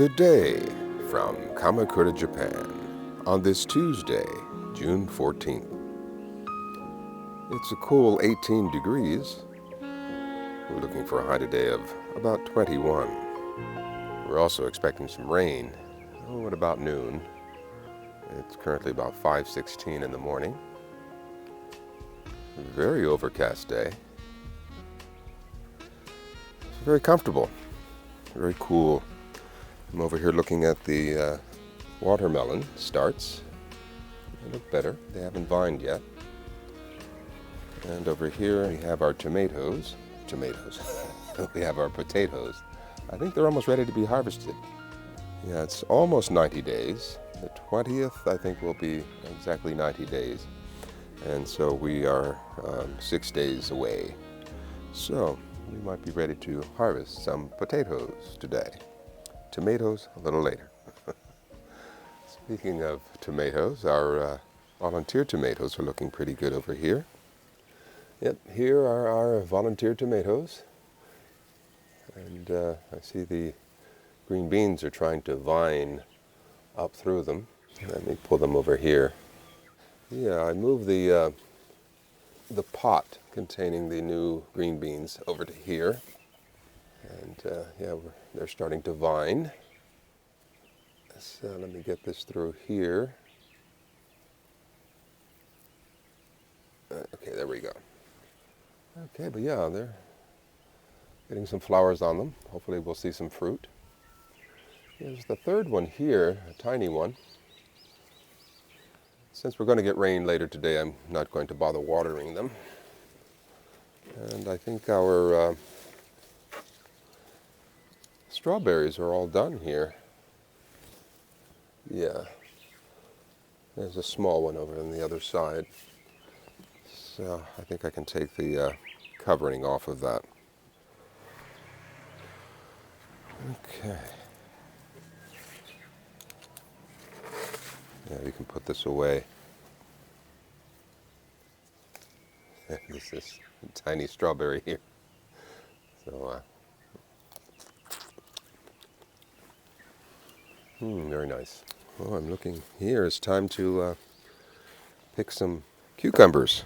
Good day from Kamakura, Japan, on this Tuesday, June 14th. It's a cool 18 degrees. We're looking for a high today of about 21. We're also expecting some rain, at about noon. It's currently about 5:16 in the morning. Very overcast day. It's very comfortable, very cool. I'm over here looking at the watermelon starts. They look better. They haven't vined yet. And over here we have our tomatoes. We have our potatoes. I think they're almost ready to be harvested. Yeah, it's almost 90 days. The 20th, I think, will be exactly 90 days. And so we are 6 days away. So we might be ready to harvest some potatoes today. Tomatoes a little later. Speaking of tomatoes, our volunteer tomatoes are looking pretty good over here. Yep, here are our volunteer tomatoes. And I see the green beans are trying to vine up through them. Let me pull them over here. Yeah, I moved the pot containing the new green beans over to here. And they're starting to vine. So let me get this through here. Okay, there we go. Okay, but yeah, they're getting some flowers on them. Hopefully we'll see some fruit. There's the third one here, a tiny one. Since we're going to get rain later today, I'm not going to bother watering them. And I think our strawberries are all done here. Yeah. There's a small one over on the other side. So I think I can take the covering off of that. Okay. Yeah, we can put this away. This is a tiny strawberry here. So, very nice. Oh, I'm looking here. It's time to pick some cucumbers.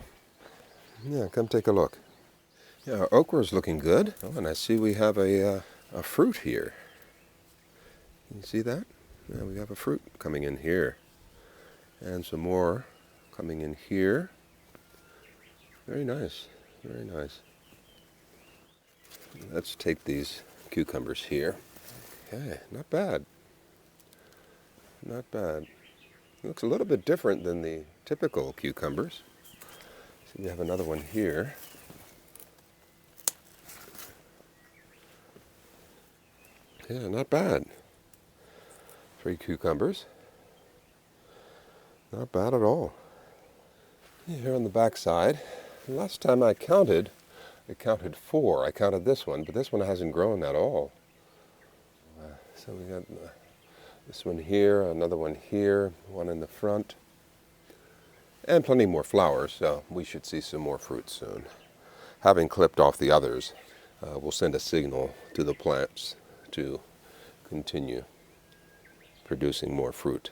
Yeah, come take a look. Yeah, our okra is looking good. Oh, and I see we have a fruit here. Can you see that? Yeah, we have a fruit coming in here. And some more coming in here. Very nice, very nice. Let's take these cucumbers here. Okay, not bad. Not bad. Looks a little bit different than the typical cucumbers. So we have another one here. Yeah, not bad. 3 cucumbers. Not bad at all. Here on the back side, last time I counted 4. I counted this one, but this one hasn't grown at all. So we got this one here, another one here, one in the front, and plenty more flowers, so we should see some more fruit soon. Having clipped off the others, we'll send a signal to the plants to continue producing more fruit.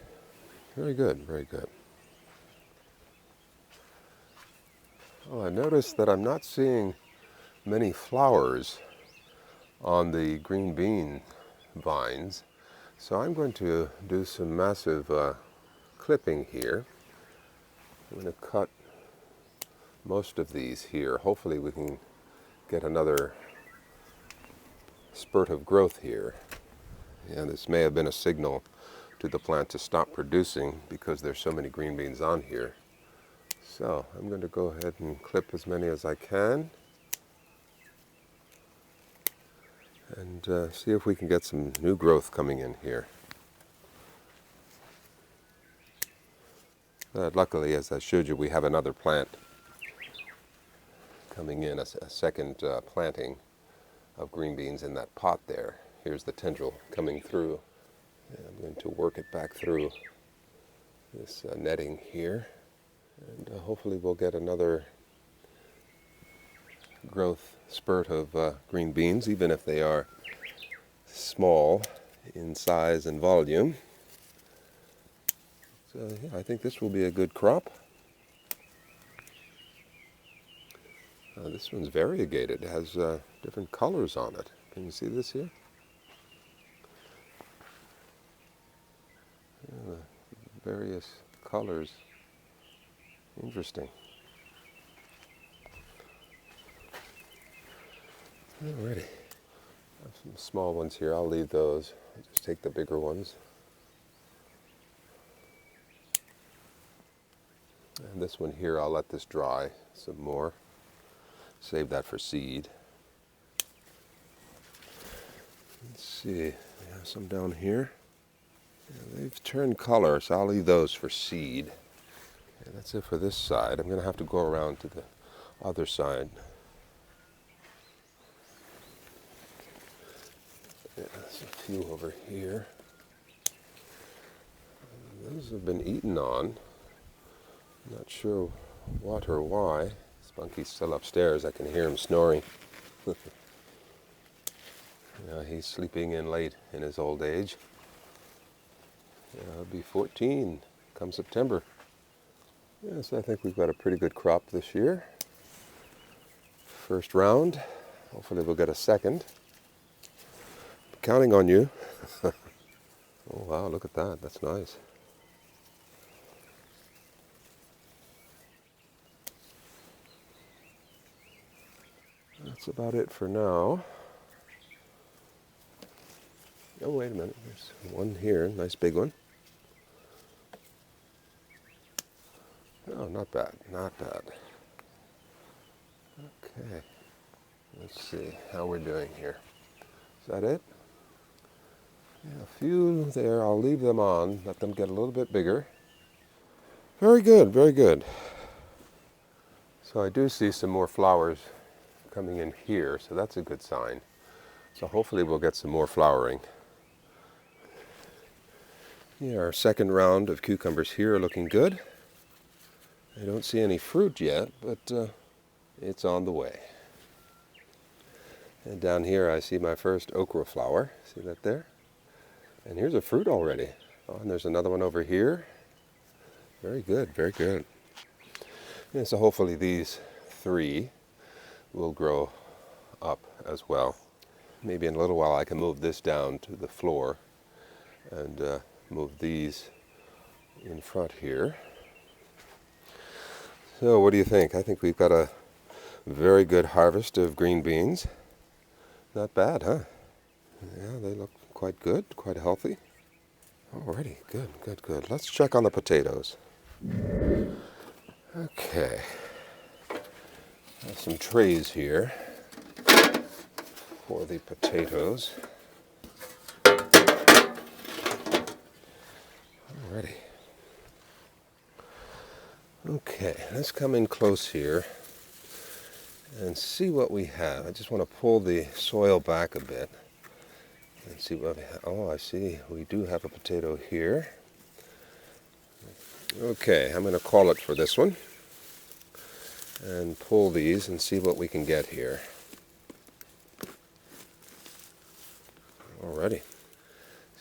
Very good, very good. Oh, I noticed that I'm not seeing many flowers on the green bean vines, so I'm going to do some massive clipping here. I'm going to cut most of these here. Hopefully we can get another spurt of growth here. Yeah, this may have been a signal to the plant to stop producing because there's so many green beans on here. So I'm going to go ahead and clip as many as I can and see if we can get some new growth coming in here. Luckily, as I showed you, we have another plant coming in, a second planting of green beans in that pot there. Here's the tendril coming through. And I'm going to work it back through this netting here. And hopefully we'll get another growth spurt of green beans, even if they are small in size and volume. So yeah, I think this will be a good crop. This one's variegated. It has different colors on it. Can you see this here? Yeah, various colors. Interesting. Alrighty. I have some small ones here. I'll leave those. I'll just take the bigger ones. And this one here, I'll let this dry some more. Save that for seed. Let's see. We have some down here. Yeah, they've turned color, so I'll leave those for seed. Okay, that's it for this side. I'm going to have to go around to the other side. Yeah, there's a few over here. Those have been eaten on. Not sure what or why. Spunky's still upstairs. I can hear him snoring. Yeah, he's sleeping in late in his old age. Yeah, he'll be 14 come September. Yes, I think we've got a pretty good crop this year. First round. Hopefully we'll get a second. Counting on you. Oh wow, look at that. That's nice. That's about it for now. Oh, wait a minute. There's one here. Nice big one. Oh, not bad. Not bad. Okay. Let's see how we're doing here. Is that it? Yeah, a few there. I'll leave them on. Let them get a little bit bigger. Very good. Very good. So I do see some more flowers coming in here, so that's a good sign. So hopefully we'll get some more flowering. Yeah, our second round of cucumbers here are looking good. I don't see any fruit yet, but it's on the way. And down here I see my first okra flower. See that there? And here's a fruit already. Oh, and there's another one over here. Very good, very good. And so hopefully these three will grow up as well. Maybe in a little while I can move this down to the floor and move these in front here. So what do you think? I think we've got a very good harvest of green beans. Not bad, huh? Yeah, they look quite good, quite healthy. Alrighty, good, good, good. Let's check on the potatoes. Okay. Have some trays here for the potatoes. Alrighty. Okay, let's come in close here and see what we have. I just want to pull the soil back a bit and see what we have. Oh, I see. We do have a potato here. Okay, I'm going to call it for this one and pull these and see what we can get here. Alrighty.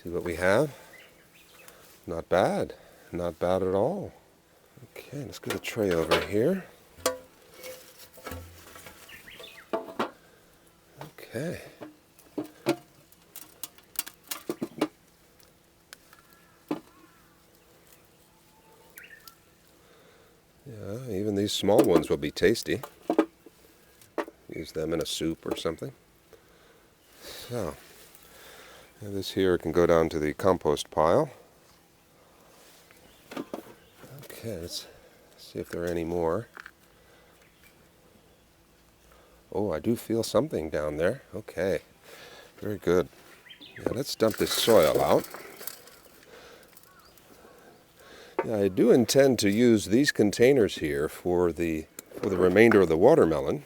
See what we have? Not bad. Not bad at all. Okay, let's get a tray over here. Okay. Yeah, even these small ones will be tasty. Use them in a soup or something. So, this here can go down to the compost pile. Okay, let's see if there are any more. Oh, I do feel something down there. Okay, very good. Yeah, let's dump this soil out. Yeah, I do intend to use these containers here for the remainder of the watermelon.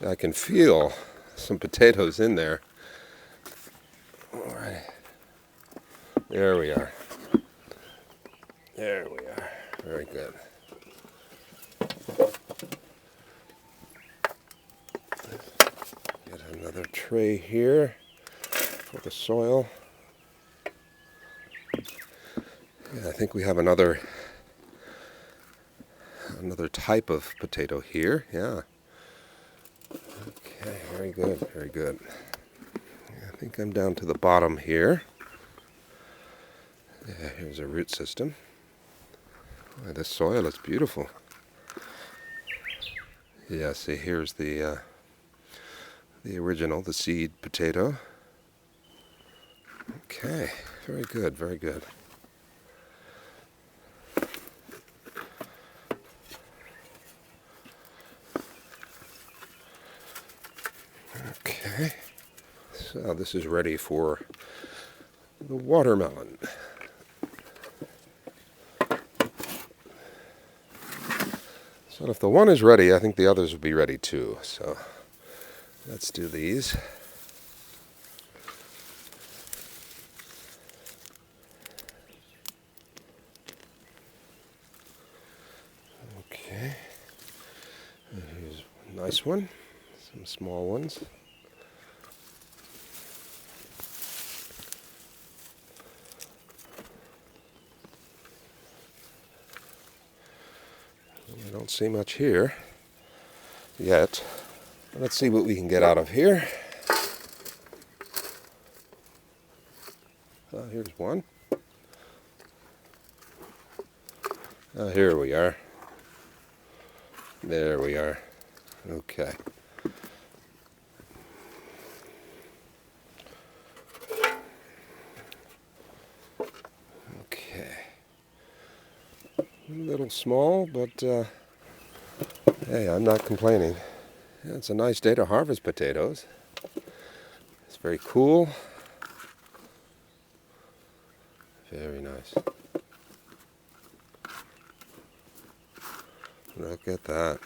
I can feel some potatoes in there. All right, there we are. There we are. Very good. Get another tray here. for the soil. Yeah, I think we have another type of potato here. Yeah. Okay, very good, very good. I think I'm down to the bottom here. Yeah, here's a root system. Boy, this soil is beautiful. Yeah, see, here's the original, the seed potato. Okay, very good, very good. Okay, so this is ready for the watermelon. So if the one is ready, I think the others will be ready too. So let's do these. Okay, and here's a nice one, some small ones. I don't see much here yet. Let's see what we can get out of here. Here's one. Here we are. There we are. Okay. Okay. A little small, but hey, I'm not complaining. Yeah, it's a nice day to harvest potatoes. It's very cool. Very nice. Look at that.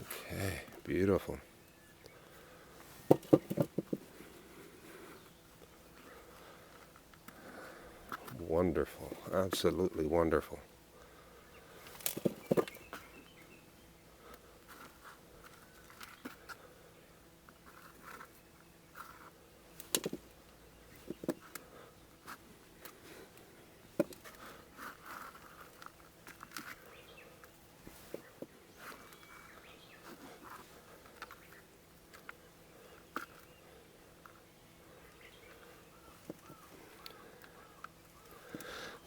Okay, beautiful. Wonderful, absolutely wonderful.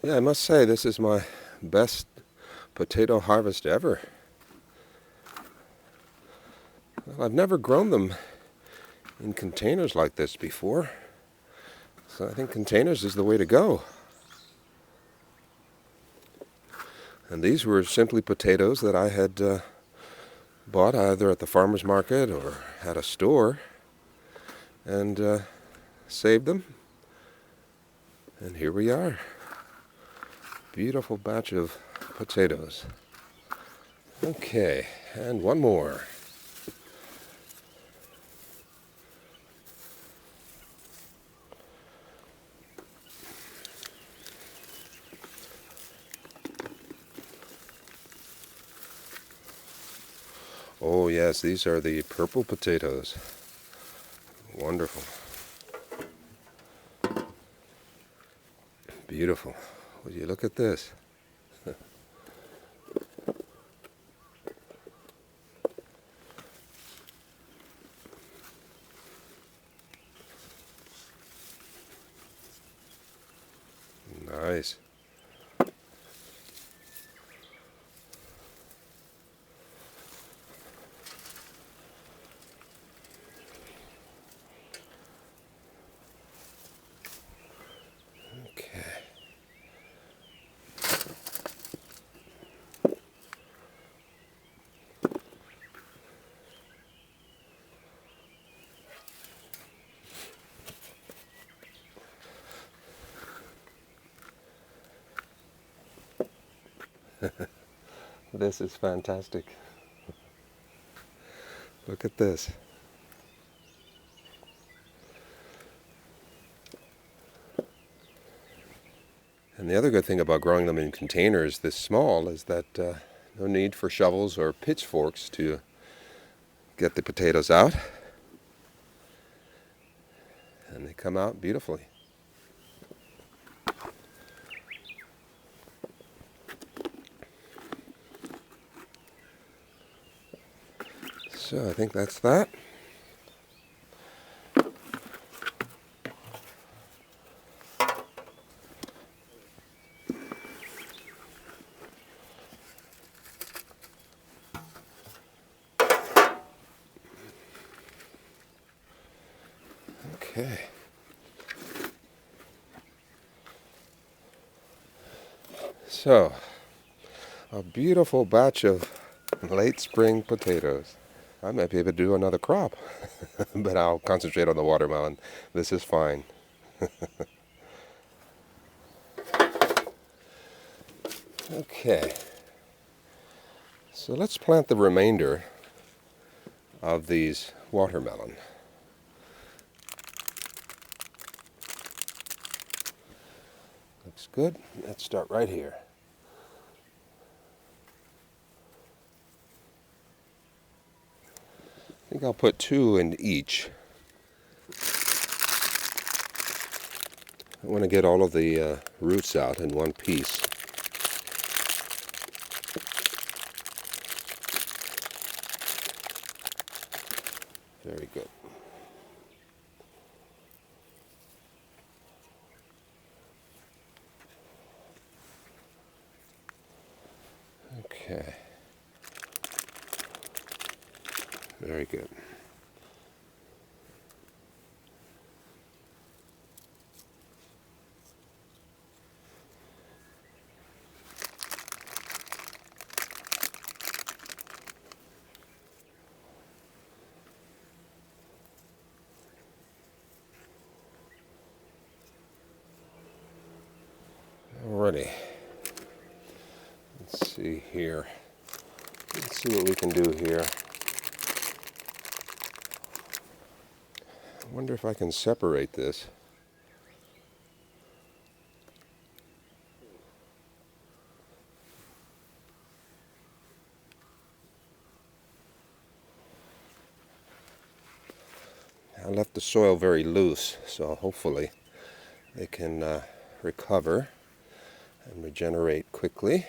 Yeah, I must say this is my best potato harvest ever. Well, I've never grown them in containers like this before, so I think containers is the way to go. And these were simply potatoes that I had bought either at the farmer's market or at a store, and saved them. And here we are. Beautiful batch of potatoes. Okay, and one more. Oh yes, these are the purple potatoes. Wonderful. Beautiful. Would you look at this? Nice. Okay. This is fantastic. Look at this. And the other good thing about growing them in containers this small is that no need for shovels or pitchforks to get the potatoes out. and they come out beautifully. So I think that's that. Okay. So, a beautiful batch of late spring potatoes. I might be able to do another crop, but I'll concentrate on the watermelon. This is fine. Okay. So let's plant the remainder of these watermelon. Looks good. Let's start right here. I think I'll put 2 in each. I want to get all of the roots out in one piece. Very good. Okay. Very good. Alrighty. Let's see here. Let's see what we can do here. I wonder if I can separate this. I left the soil very loose, so hopefully they can recover and regenerate quickly.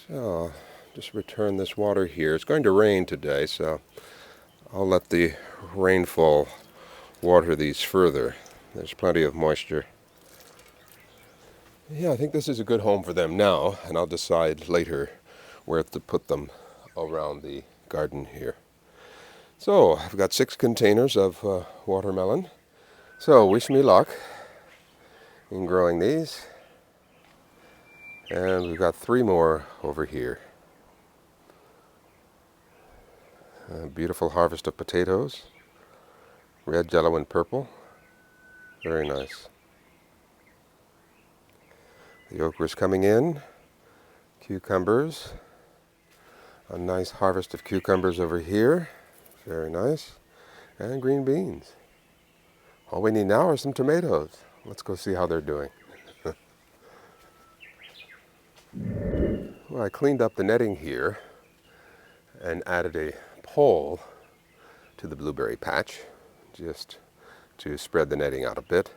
So, just return this water here. It's going to rain today, so I'll let the rainfall water these further. There's plenty of moisture. Yeah, I think this is a good home for them now, and I'll decide later where to put them around the garden here. So, I've got 6 containers of watermelon. So, wish me luck in growing these. And we've got 3 more over here. A beautiful harvest of potatoes. Red, yellow, and purple. Very nice. The okra is coming in. Cucumbers. A nice harvest of cucumbers over here. Very nice. And green beans. All we need now are some tomatoes. Let's go see how they're doing. Well, I cleaned up the netting here and added a pole to the blueberry patch just to spread the netting out a bit.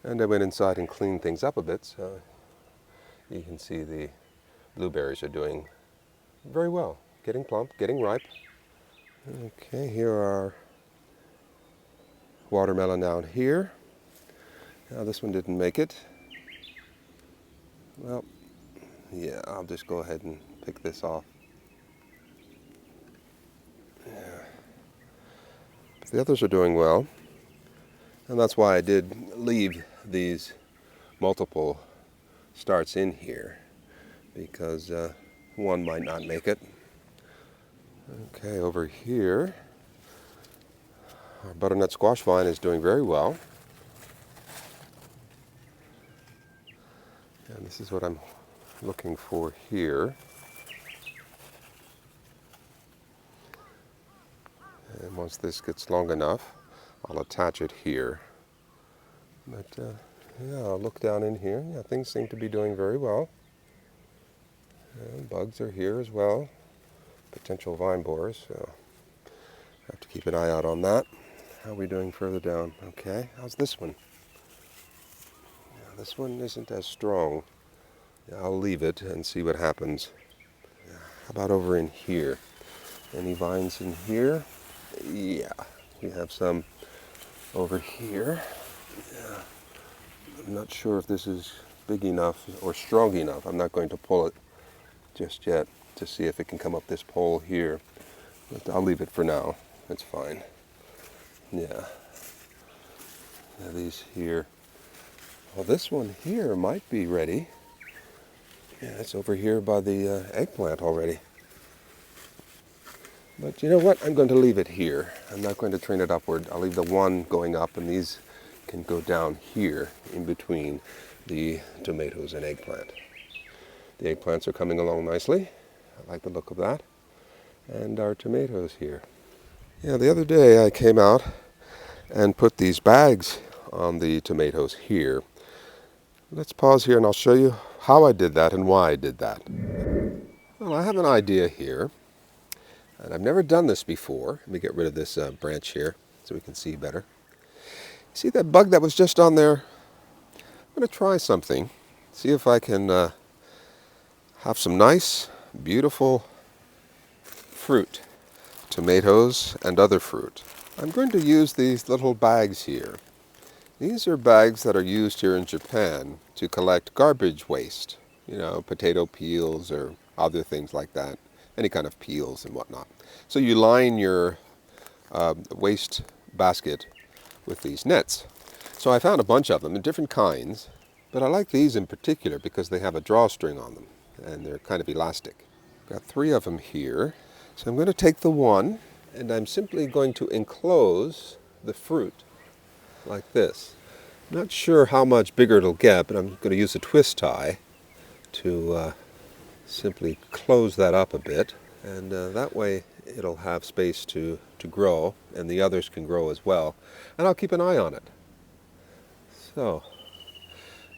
And I went inside and cleaned things up a bit, so you can see the blueberries are doing very well. Getting plump, getting ripe. Okay, here are watermelon down here. Now this one didn't make it. Well, yeah, I'll just go ahead and pick this off. Yeah. But the others are doing well. And that's why I did leave these multiple starts in here, because one might not make it. Okay, over here, our butternut squash vine is doing very well. And this is what I'm looking for here. And once this gets long enough, I'll attach it here. But yeah, I'll look down in here. Yeah, things seem to be doing very well. And bugs are here as well. Potential vine borers, so I have to keep an eye out on that. How are we doing further down? Okay, how's this one? Yeah, this one isn't as strong. Yeah, I'll leave it and see what happens. Yeah, how about over in here? Any vines in here? Yeah, we have some over here. Yeah. I'm not sure if this is big enough or strong enough. I'm not going to pull it just yet to see if it can come up this pole here. But I'll leave it for now. That's fine. Yeah. Yeah, these here. Well, this one here might be ready. Yeah, it's over here by the eggplant already. But you know what? I'm going to leave it here. I'm not going to train it upward. I'll leave the one going up, and these can go down here in between the tomatoes and eggplant. The eggplants are coming along nicely. I like the look of that. And our tomatoes here. Yeah, the other day I came out and put these bags on the tomatoes here. Let's pause here and I'll show you how I did that and why I did that. Well, I have an idea here, and I've never done this before. Let me get rid of this branch here so we can see better. See that bug that was just on there? I'm going to try something. See if I can have some nice, beautiful fruit, tomatoes and other fruit. I'm going to use these little bags here. These are bags that are used here in Japan to collect garbage waste, you know, potato peels or other things like that, any kind of peels and whatnot. So you line your waste basket with these nets. So I found a bunch of them in different kinds, but I like these in particular because they have a drawstring on them and they're kind of elastic. Got 3 of them here. So I'm going to take the one and I'm simply going to enclose the fruit like this. I'm not sure how much bigger it'll get, but I'm going to use a twist tie to simply close that up a bit, and that way it'll have space to grow, and the others can grow as well, and I'll keep an eye on it. So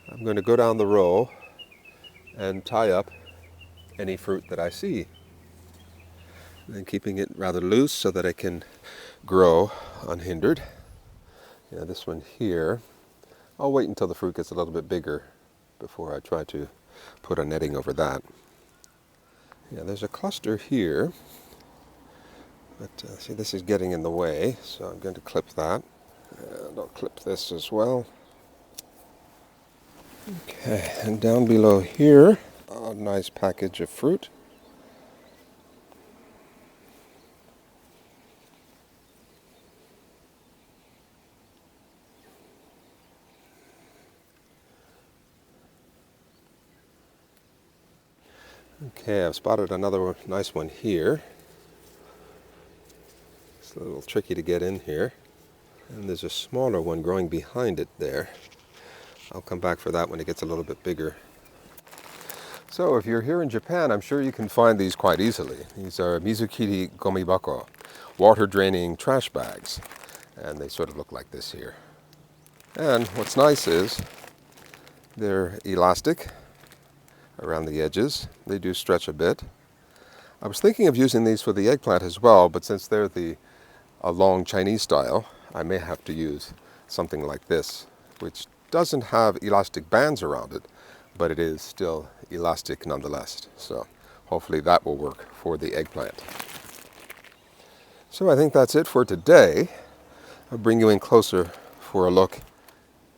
I'm going to go down the row and tie up any fruit that I see, and then keeping it rather loose so that it can grow unhindered. Yeah, this one here, I'll wait until the fruit gets a little bit bigger before I try to put a netting over that. Yeah, there's a cluster here, but see, this is getting in the way, so I'm going to clip that. And I'll clip this as well. Okay, and down below here, a nice package of fruit. Okay, I've spotted another nice one here. It's a little tricky to get in here. And there's a smaller one growing behind it there. I'll come back for that when it gets a little bit bigger. So if you're here in Japan, I'm sure you can find these quite easily. These are Mizukiri Komibako, water draining trash bags. And they sort of look like this here. And what's nice is they're elastic around the edges. They do stretch a bit. I was thinking of using these for the eggplant as well, but since they're a long Chinese style, I may have to use something like this, which doesn't have elastic bands around it, but it is still elastic nonetheless. So hopefully that will work for the eggplant. So I think that's it for today. I'll bring you in closer for a look.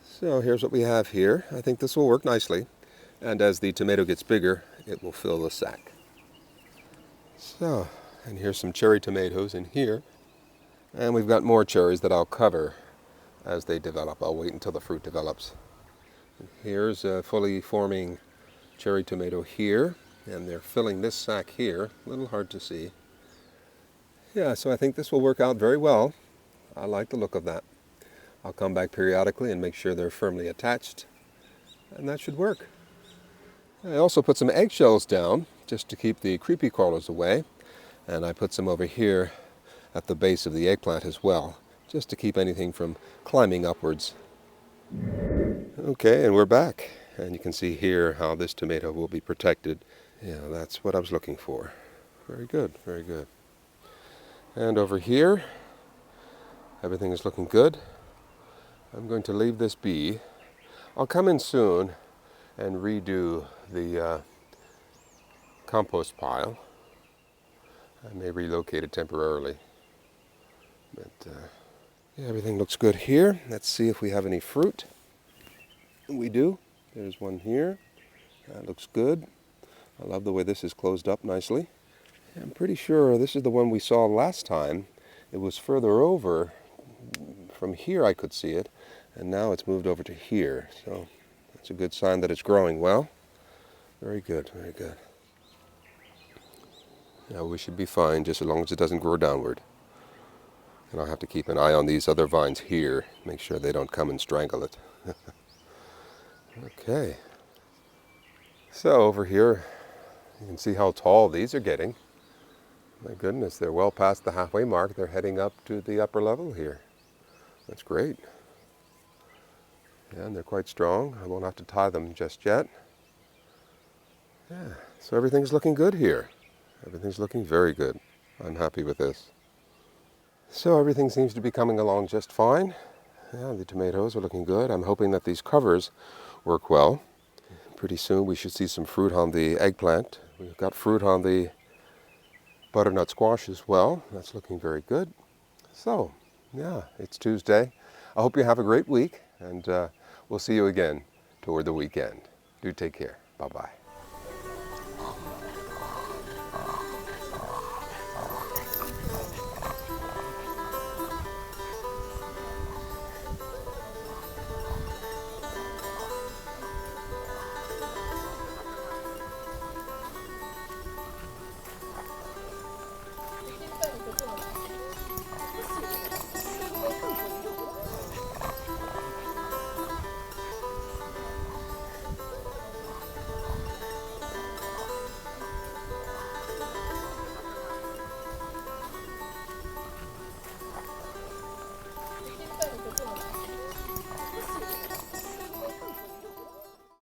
So here's what we have here. I think this will work nicely. And as the tomato gets bigger, it will fill the sack. So, and here's some cherry tomatoes in here. And we've got more cherries that I'll cover as they develop. I'll wait until the fruit develops. And here's a fully forming cherry tomato here. And they're filling this sack here. A little hard to see. Yeah, so I think this will work out very well. I like the look of that. I'll come back periodically and make sure they're firmly attached. And that should work. I also put some eggshells down just to keep the creepy crawlers away, and I put some over here at the base of the eggplant as well, just to keep anything from climbing upwards. Okay, and we're back, and you can see here how this tomato will be protected. Yeah, that's what I was looking for. Very good, very good. And over here, everything is looking good. I'm going to leave this be. I'll come in soon and redo the compost pile. I may relocate it temporarily. But yeah, everything looks good here. Let's see if we have any fruit. We do. There's one here. That looks good. I love the way this is closed up nicely. I'm pretty sure this is the one we saw last time. It was further over. From here I could see it, and now it's moved over to here. So that's a good sign that it's growing well. Very good, very good. Yeah, we should be fine just as long as it doesn't grow downward. And I'll have to keep an eye on these other vines here, make sure they don't come and strangle it. Okay. So over here, you can see how tall these are getting. My goodness, they're well past the halfway mark. They're heading up to the upper level here. That's great. Yeah, and they're quite strong. I won't have to tie them just yet. Yeah, so everything's looking good here. Everything's looking very good. I'm happy with this. So everything seems to be coming along just fine. Yeah, the tomatoes are looking good. I'm hoping that these covers work well. Pretty soon we should see some fruit on the eggplant. We've got fruit on the butternut squash as well. That's looking very good. So, yeah, it's Tuesday. I hope you have a great week, and we'll see you again toward the weekend. Do take care. Bye-bye.